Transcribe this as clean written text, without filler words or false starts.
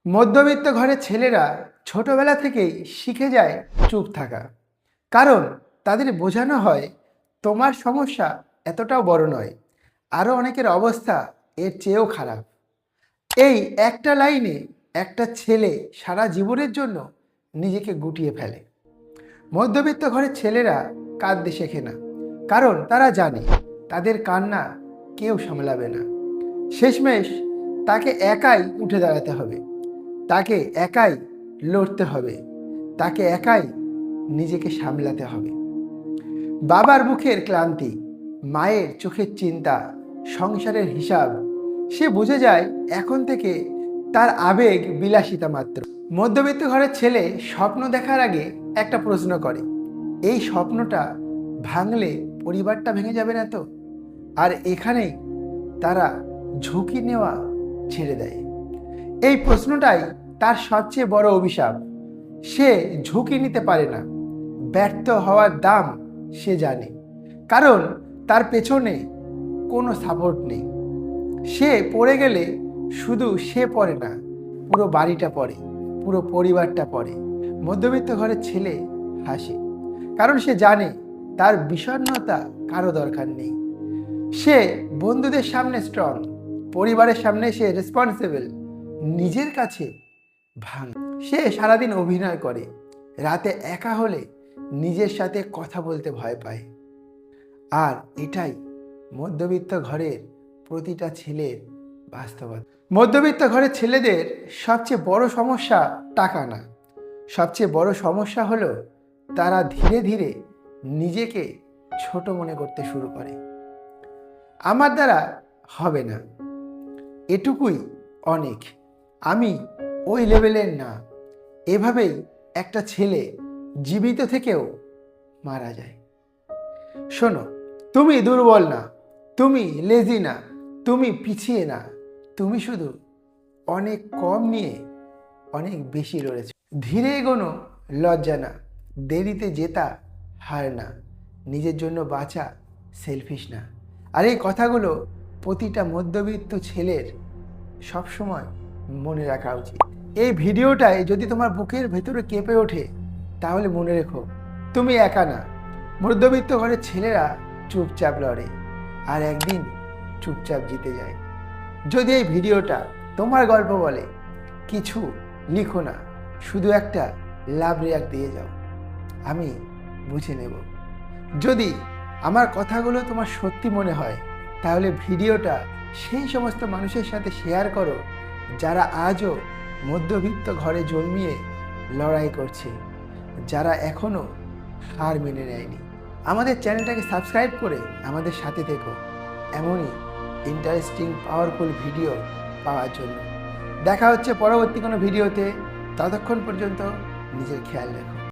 মধ্যবিত্ত ঘরের ছেলেরা ছোটবেলা থেকেই শিখে যায় চুপ থাকা। কারণ তাদের বোঝানো হয় তোমার সমস্যা এতটাও বড় নয়, আরও অনেকের অবস্থা এর চেয়েও খারাপ। এই একটা লাইনে একটা ছেলে সারা জীবনের জন্য নিজেকে গুটিয়ে ফেলে। মধ্যবিত্ত ঘরের ছেলেরা কাঁদতে শেখে না, কারণ তারা জানে তাদের কান্না কেউ সামলাবে না। শেষমেশ তাকে একাই উঠে দাঁড়াতে হবে, তাকে একাই লড়তে হবে, তাকে একাই নিজেকে সামলাতে হবে। বাবার মুখের ক্লান্তি, মায়ের চোখের চিন্তা, সংসারের হিসাব, সে বুঝে যায় এখন থেকে তার আবেগ বিলাসিতা মাত্র। মধ্যবিত্ত ঘরের ছেলে স্বপ্ন দেখার আগে একটা প্রশ্ন করে, এই স্বপ্নটা ভাঙলে পরিবারটা ভেঙে যাবে না তো? আর এখানেই তারা ঝুঁকি নেওয়া ছেড়ে দেয়। এই প্রশ্নটাই তার সবচেয়ে বড় অভিশাপ। সে ঝুঁকি নিতে পারে না, ব্যর্থ হওয়ার দাম সে জানে, কারণ তার পেছনে কোনো সাপোর্ট নেই। সে পড়ে গেলে শুধু সে পড়ে না, পুরো বাড়িটা পড়ে, পুরো পরিবারটা পড়ে। মধ্যবিত্ত ঘরের ছেলে হাসে, কারণ সে জানে তার বিষণ্ণতা কারো দরকার নেই। সে বন্ধুদের সামনে স্ট্রং, পরিবারের সামনে সে রেসপন্সিবল, নিজের কাছে ভাঙ। সে সারাদিন অভিনয় করে, রাতে একা হলে নিজের সাথে কথা বলতে ভয় পায়। আর এটাই মধ্যবিত্ত ঘরের প্রতিটা ছেলের বাস্তবতা। মধ্যবিত্ত ঘরের ছেলেদের সবচেয়ে বড় সমস্যা টাকা না, সবচেয়ে বড় সমস্যা হলো তারা ধীরে ধীরে নিজেকে ছোট মনে করতে শুরু করে। আমার দ্বারা হবে না, এটুকুই অনেক, আমি ওই লেভেলের না। এভাবেই একটা ছেলে জীবিত থেকেও মারা যায়। শোনো, তুমি দুর্বল না, তুমি লেজি না, তুমি পিছিয়ে না, তুমি শুধু অনেক কম নিয়ে অনেক বেশি লড়েছ। ধীরে এগোনো লজ্জা না, দেরিতে জেতা হার না, নিজের জন্য বাঁচা সেলফিশ না। আর এই কথাগুলো প্রতিটা মধ্যবিত্ত ছেলের সবসময় মনে রাখা উচিত। এই ভিডিওটায় যদি তোমার বুকের ভেতরে কেঁপে ওঠে, তাহলে মনে রেখো তুমি একা না। মধ্যবিত্ত ঘরের ছেলেরা চুপচাপ লড়ে, আর একদিন চুপচাপ জিতে যায়। যদি এই ভিডিওটা তোমার গল্প বলে, কিছু লিখো না, শুধু একটা লাভ রিয়াক্ট দিয়ে যাও, আমি বুঝে নেব। যদি আমার কথাগুলো তোমার সত্যি মনে হয়, তাহলে ভিডিওটা সেই সমস্ত মানুষের সাথে শেয়ার করো যারা আজও মধ্যবিত্ত ঘরে জন্মিয়ে লড়াই করছে, যারা এখনও হার মেনে নেয়নি। আমাদের চ্যানেলটাকে সাবস্ক্রাইব করে আমাদের সাথে থেকো এমনই ইন্টারেস্টিং পাওয়ারফুল ভিডিও পাওয়ার জন্য। দেখা হচ্ছে পরবর্তী কোনো ভিডিওতে। ততক্ষণ পর্যন্ত নিজের খেয়াল রাখো।